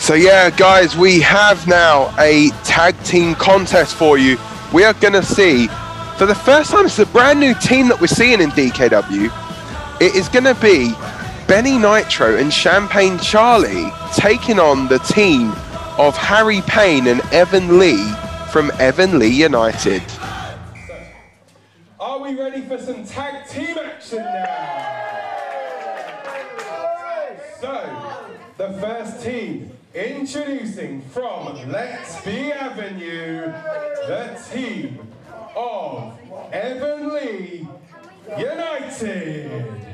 So yeah, guys, we have now a tag team contest for you. We are going to see, for the first time, it's a brand new team that we're seeing in DKW. It is going to be Benny Nitro and Champagne Charlie taking on the team of Harry Pane and Evan Lee from Evan Lee United. Are we ready for some tag team action now? So, the first team, introducing from Let's Be Avenue, the team of Evan Lee United.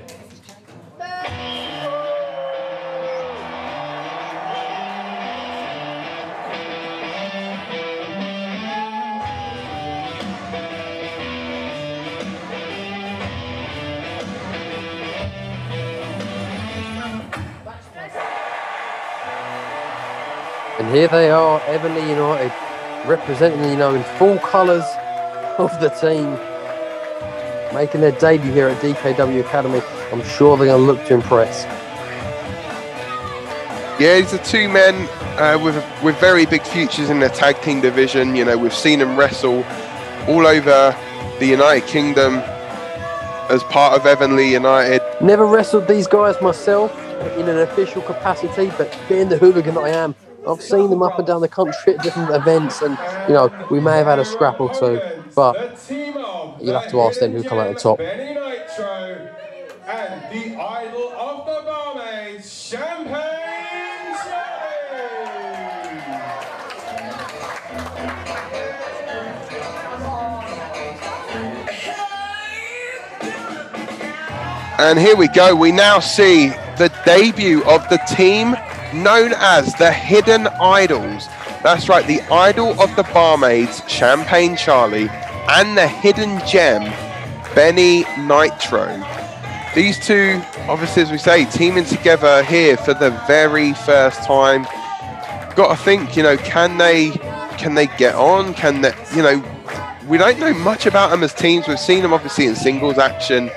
And here they are, Evan Lee United, representing, in full colours of the team, making their debut here at DKW Academy. I'm sure they're going to look to impress. Yeah, these are two men with very big futures in the tag team division. We've seen them wrestle all over the United Kingdom as part of Evan Lee United. Never wrestled these guys myself in an official capacity, but being the hooligan that I am, I've seen them up and down the country at different events, and we may have had a scrap or two, but you'll have to ask them who come out on top. Benny Nitro and the idol of the barmaids, Champagne Charlie. And here we go. We now see the debut of the team known as the Hidden Idols. That's right, the idol of the barmaids, Champagne Charlie, and the hidden gem, Benny Nitro. These two, obviously, as we say, teaming together here for the very first time. Got to think, can they get on? Can they, we don't know much about them as teams. We've seen them obviously in singles action.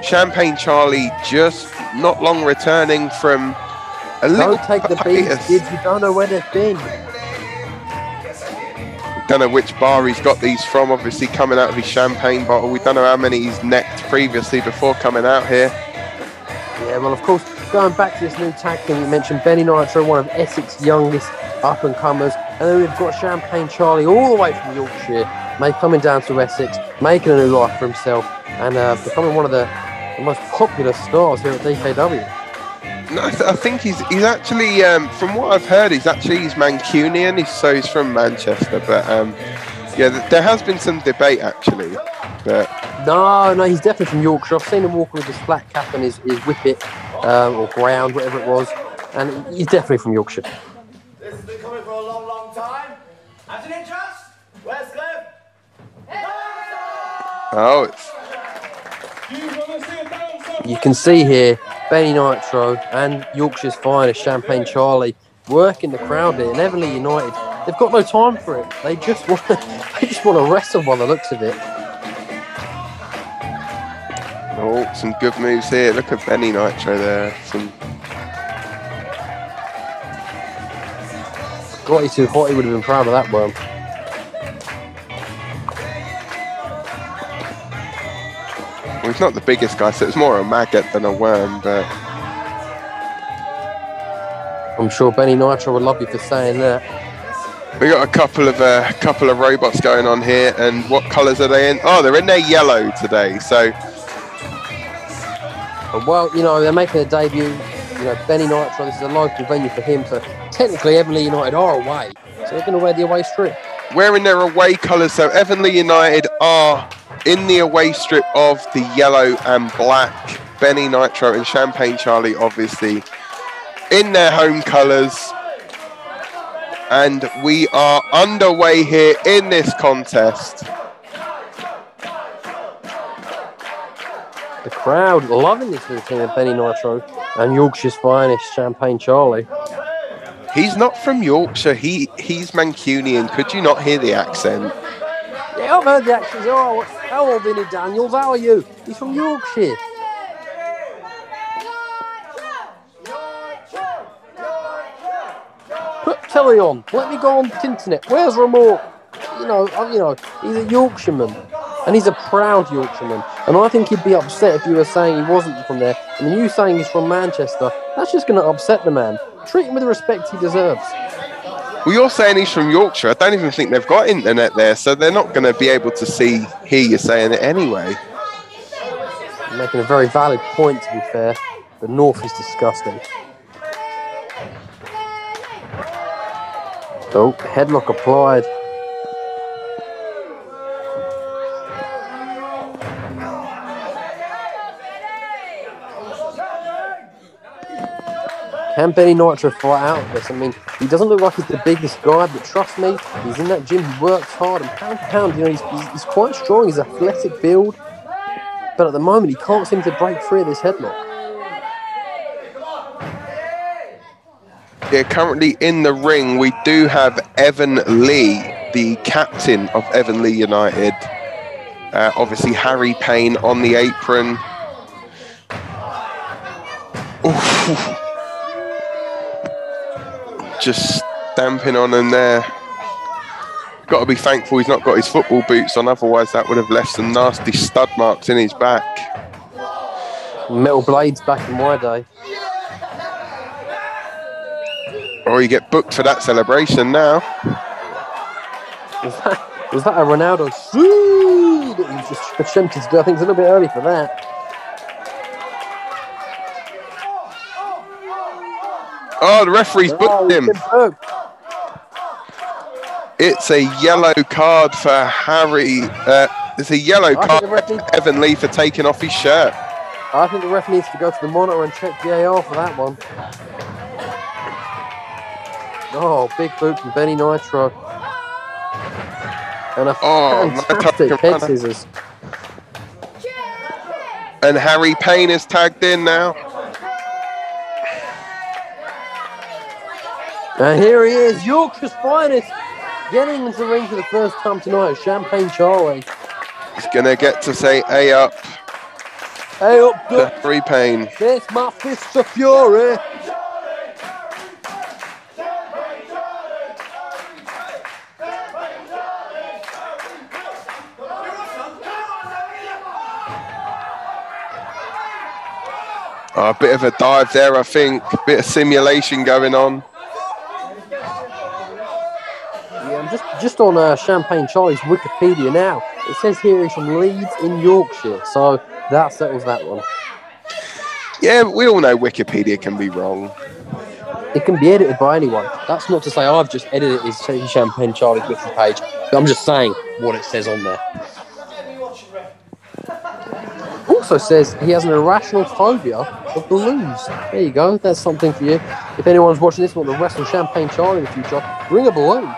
Champagne Charlie just not long returning from a little Don't take the beats, kids. You don't know where they've been. Don't know which bar he's got these from, obviously coming out of his champagne bottle. We don't know how many he's necked previously before coming out here. Yeah, well, of course, going back to this new tag team, you mentioned Benny Nitro, one of Essex's youngest up-and-comers, and then we've got Champagne Charlie all the way from Yorkshire, coming down to Essex, making a new life for himself, and becoming one of the most popular stars here at DKW. No, I think he's actually, from what I've heard, he's Mancunian. He's from Manchester, but yeah, there has been some debate actually. But no, he's definitely from Yorkshire. I've seen him walking with his flat cap and his whippet or ground, whatever it was, and he's definitely from Yorkshire. This has been coming for a long, long time. Hasn't it, just? Westcliff? oh, it's You can see here Benny Nitro and Yorkshire's finest, Champagne Charlie, working the crowd here. And Evan Lee United, they've got no time for it. They just want to wrestle by the looks of it. oh, some good moves here. Look at Benny Nitro there. Scotty Too Hot, he would have been proud of that one. Well, he's not the biggest guy, so it's more a maggot than a worm, but I'm sure Benny Nitro would love you for saying that. we got a couple of robots going on here, and what colours are they in? Oh, they're in their yellow today. So, well, they're making their debut. Benny Nitro, this is a local venue for him, so technically Evan Lee United are away, so they're going to wear the away strip. wearing their away colours, so Evan Lee United are in the away strip of the yellow and black. Benny Nitro and Champagne Charlie obviously in their home colours. And we are underway here in this contest. The crowd loving this routine of Benny Nitro and Yorkshire's finest, Champagne Charlie. He's not from Yorkshire, he's Mancunian. Could you not hear the accent? Yeah, I've heard the accent. Oh, hello, Vinnie Daniels, how are you? He's from Yorkshire. telly on. Let me go on the internet. Where's remote? You know, he's a Yorkshireman, and he's a proud Yorkshireman. And I think he'd be upset if you were saying he wasn't from there, and then you saying he's from Manchester. That's just going to upset the man. Treat him with the respect he deserves. Well, you're saying he's from Yorkshire. I don't even think they've got internet there, so they're not going to be able to hear you saying it anyway. You're making a very valid point, to be fair. The North is disgusting. Oh, headlock applied. Can Benny Nitro fight out of this? I mean, he doesn't look like he's the biggest guy, but trust me, he's in that gym, he works hard, and pound for pound, you know, he's quite strong, he's athletic build, but at the moment, he can't seem to break free of this headlock. Yeah, currently in the ring, we do have Evan Lee, the captain of Evan Lee United. Obviously, Harry Pane on the apron. Oof. Just stamping on him there. Got to be thankful he's not got his football boots on, otherwise that would have left some nasty stud marks in his back. Metal blades back in my day. Or you get booked for that celebration now. Was that a Ronaldo that he just attempted to do? I think it's a little bit early for that. Oh, the referee's booked him. It's a yellow card for Harry. It's a yellow card for Evan Lee for taking off his shirt. I think the ref needs to go to the monitor and check VAR for that one. Oh, big boot from Benny Nitro. And a fantastic head scissors. And Harry Pane is tagged in now. And here he is, Yorkshire's finest, getting into the ring for the first time tonight, Champagne Charlie. He's going to get to say, "Hey up." Hey up, Duck. Harry Pane. There's my fist of fury. Oh, a bit of a dive there, I think. A bit of simulation going on. Yeah, I'm just on Champagne Charlie's Wikipedia now. It says here he's from Leeds in Yorkshire, so that settles that one. Yeah, we all know Wikipedia can be wrong. It can be edited by anyone. That's not to say I've just edited his Champagne Charlie's Wiki page, but I'm just saying what it says on there. Also says he has an irrational phobia of balloons. There you go, that's something for you. If anyone's watching this and want to wrestle Champagne Charlie in the future, bring a balloon.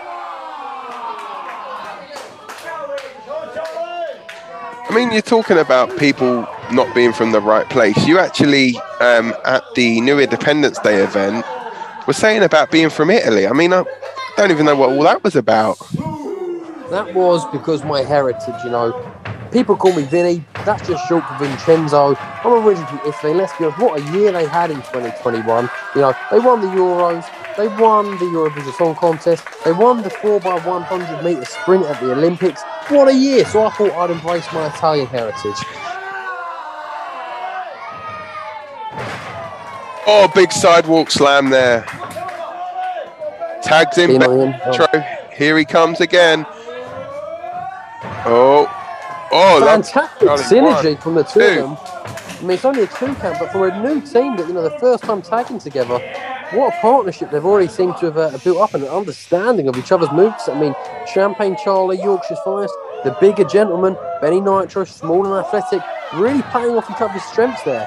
I mean, you're talking about people not being from the right place. You actually, at the New Independence Day event, were saying about being from Italy. I mean, I don't even know what all that was about. That was because my heritage, you know. People call me Vinny, that's just short for Vincenzo. I'm originally from Italy, let's be honest, what a year they had in 2021. You know, they won the Euros, they won the Eurovision Song Contest, they won the 4x100 metre sprint at the Olympics. What a year! So I thought I'd embrace my Italian heritage. Oh, big sidewalk slam there. Tags in Nitro. Here he comes again. Oh, fantastic synergy from the two of them. I mean, it's only a 2 count, but for a new team that, you know, the first time tagging together, what a partnership they've already seemed to have built up, and an understanding of each other's moves. I mean, Champagne Charlie, Yorkshire's finest, the bigger gentleman, Benny Nitro, small and athletic, really playing off each other's strengths there.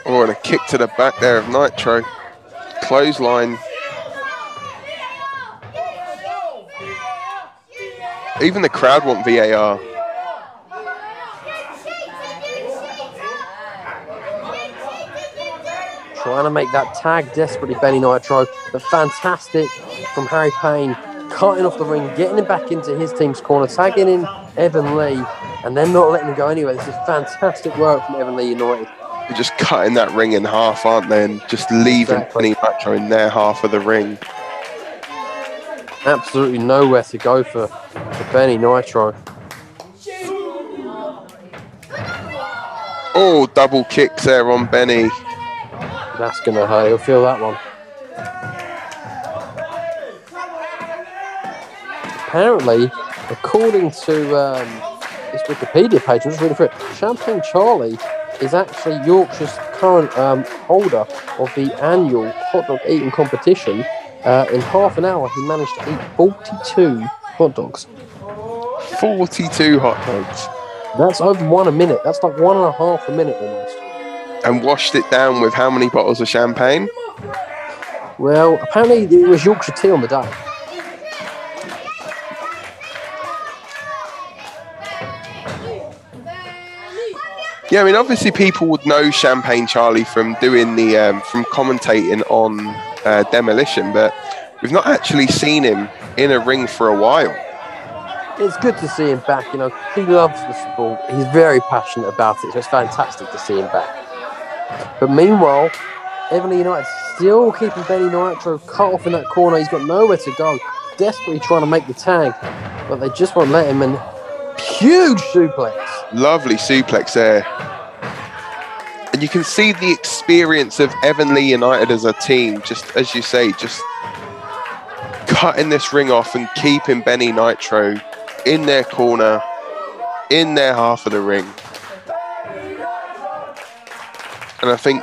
Oh, and a kick to the back there of Nitro. Clothesline. Even the crowd want VAR. Trying to make that tag desperately, Benny Nitro, but fantastic from Harry Pane, cutting off the ring, getting him back into his team's corner, tagging in Evan Lee, and then not letting him go anywhere. This is fantastic work from Evan Lee United. They're just cutting that ring in half, aren't they? And just leaving Benny Nitro in their half of the ring. Absolutely nowhere to go for Benny Nitro. Oh, double kicks there on Benny. That's going to hurt. He'll feel that one. Apparently, according to this Wikipedia page, I'm just reading through it, Champagne Charlie is actually Yorkshire's current holder of the annual hot dog eating competition. In half an hour, he managed to eat 42 hot dogs. 42 hot dogs. That's over 1 a minute. That's like 1.5 a minute almost. And washed it down with how many bottles of champagne? Well, apparently it was Yorkshire tea on the day. Yeah, I mean, obviously people would know Champagne Charlie from doing the from commentating on Demolition, but we've not actually seen him in a ring for a while. It's good to see him back. You know, he loves the sport. He's very passionate about it. So it's fantastic to see him back. But meanwhile, Evan Lee Utd still keeping Benny Nitro cut off in that corner. He's got nowhere to go. Desperately trying to make the tag, but they just won't let him. And huge suplex. Lovely suplex there. And you can see the experience of Evan Lee Utd as a team, just as you say, just cutting this ring off and keeping Benny Nitro in their corner, in their half of the ring. And I think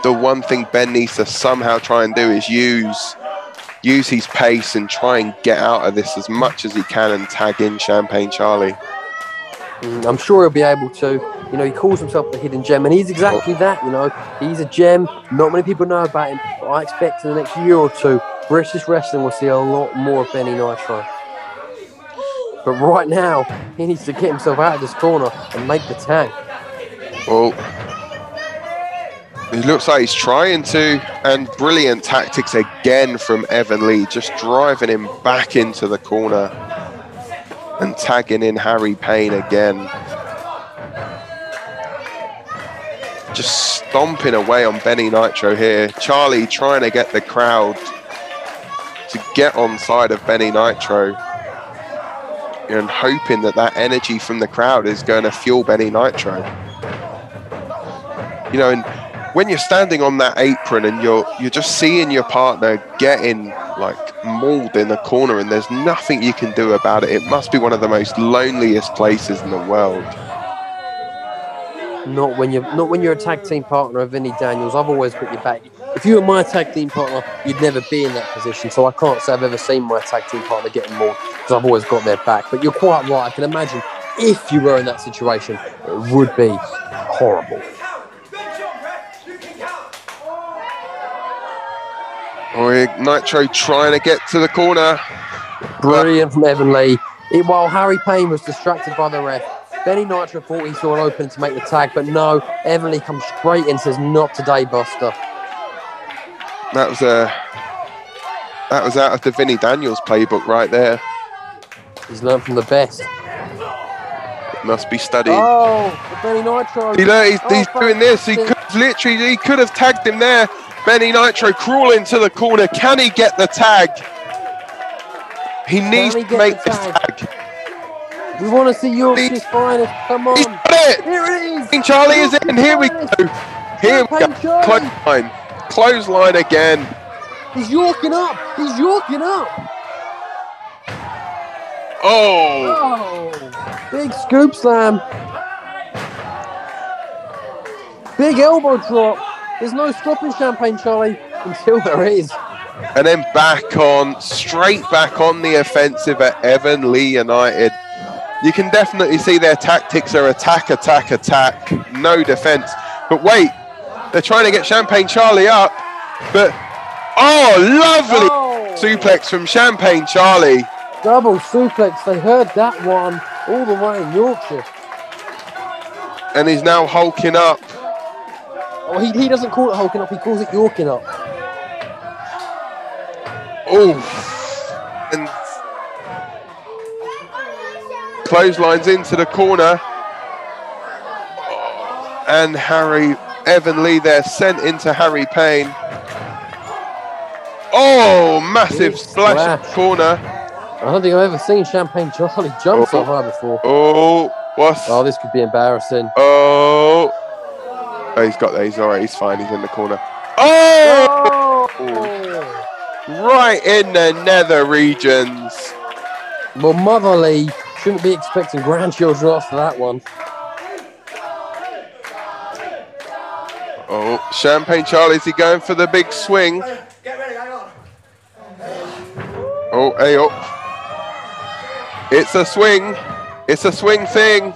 the one thing Ben needs to somehow try and do is use his pace and try and get out of this as much as he can and tag in Champagne Charlie. I'm sure he'll be able to. You know, he calls himself the hidden gem, and he's exactly that. You know, he's a gem. Not many people know about him, but I expect in the next year or two, British wrestling will see a lot more of Benny Nitro. But right now, he needs to get himself out of this corner and make the tag. Well, it looks like he's trying to, and brilliant tactics again from Evan Lee, just driving him back into the corner and tagging in Harry Pane again. Just stomping away on Benny Nitro here. Charlie trying to get the crowd to get on side of Benny Nitro and hoping that that energy from the crowd is going to fuel Benny Nitro. You know, and when you're standing on that apron and you're just seeing your partner getting like mauled in the corner and there's nothing you can do about it, it must be one of the most loneliest places in the world. Not when you're a tag team partner of Vinnie Daniels. I've always got your back. If you were my tag team partner, you'd never be in that position. So I can't say I've ever seen my tag team partner getting mauled because I've always got their back. But you're quite right. I can imagine if you were in that situation, it would be horrible. Oh, Nitro trying to get to the corner. Brilliant from Evan Lee. While Harry Pane was distracted by the ref, Benny Nitro thought he saw an opening to make the tag, but no, Evan Lee comes straight in and says, "Not today, Buster." That was out of the Vinnie Daniels playbook right there. He's learned from the best. Must be studied. Oh, Benny Nitro. He's doing this. He could have tagged him there. Benny Nitro crawling to the corner. Can he get the tag? He needs to make this tag. We want to see Yorkshire's finest. Come on. He's got it. Here it is. Charlie is in. Here we go. Here we go. Clothesline. Clothesline again. He's yorking up. He's yorking up. Oh. Big scoop slam. Big elbow drop. There's no stopping Champagne Charlie until there is. And then straight back on the offensive at Evan Lee Utd. You can definitely see their tactics are attack, attack, attack. No defense. But wait, they're trying to get Champagne Charlie up. But, lovely suplex from Champagne Charlie. Double suplex. They heard that one all the way in Yorkshire. And he's now hulking up. Oh, he doesn't call it hulking up. He calls it yorking up. Oh. And clotheslines into the corner. And Evan Lee there sent into Harry Pane. Oh, massive splash in the corner. I don't think I've ever seen Champagne Charlie jump so high before. Oh, what's... Oh, this could be embarrassing. Oh, he's got that. He's all right. He's fine. He's in the corner. Oh! Right in the nether regions. Well, Motherly shouldn't be expecting grandchildren after that one. Oh, Champagne Charlie, is he going for the big swing? Get ready, hang on. Oh, hey, oh. It's a swing. It's a swing thing.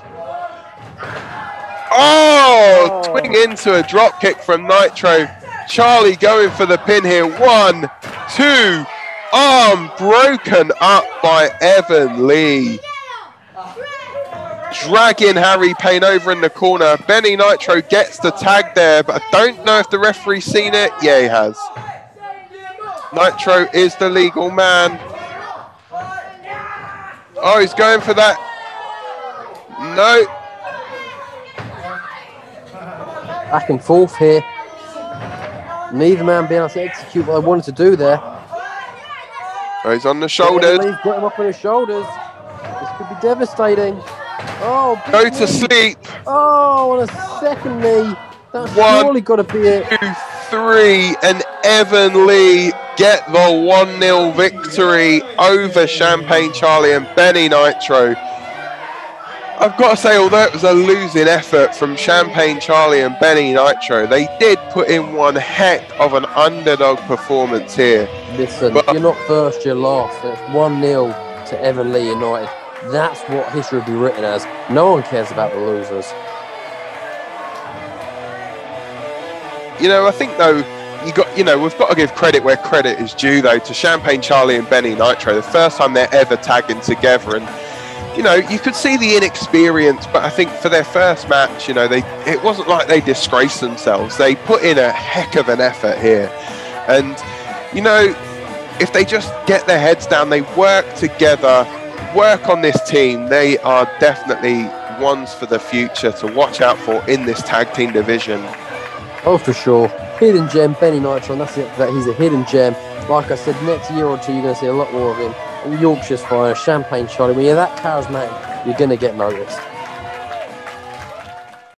Oh, swing into a drop kick from Nitro. Charlie going for the pin here. 1, 2. Arm broken up by Evan Lee. Dragging Harry Pane over in the corner. Benny Nitro gets the tag there, but I don't know if the referee's seen it. Yeah, he has. Nitro is the legal man. Oh, he's going for that. No. Back and forth here. Neither man being able to execute what they wanted to do there. Oh, he's on the shoulders. He's got him up on his shoulders. This could be devastating. Oh, go to sleep. Oh, on a second knee. That's 1, surely got to be it. 2, 3, and Evan Lee get the 1-0 victory over Champagne Charlie and Benny Nitro. I've got to say, although it was a losing effort from Champagne Charlie and Benny Nitro, they did put in one heck of an underdog performance here. Listen, if you're not first, you're last. It's 1-0 to Evan Lee United. That's what history will be written as. No one cares about the losers. You know, I think though, we've got to give credit where credit is due though to Champagne Charlie and Benny Nitro. The first time they're ever tagging together, and you know, you could see the inexperience, but I think for their first match, you know, it wasn't like they disgraced themselves. They put in a heck of an effort here, and you know, if they just get their heads down, they work together, work on this team, they are definitely ones for the future to watch out for in this tag team division. Oh, for sure. Hidden gem, Benny Nitro, and that's it for that. He's a hidden gem. Like I said, next year or two, you're going to see a lot more of him. And Yorkshire's finest, Champagne Charlie. When you're that charismatic, you're going to get noticed.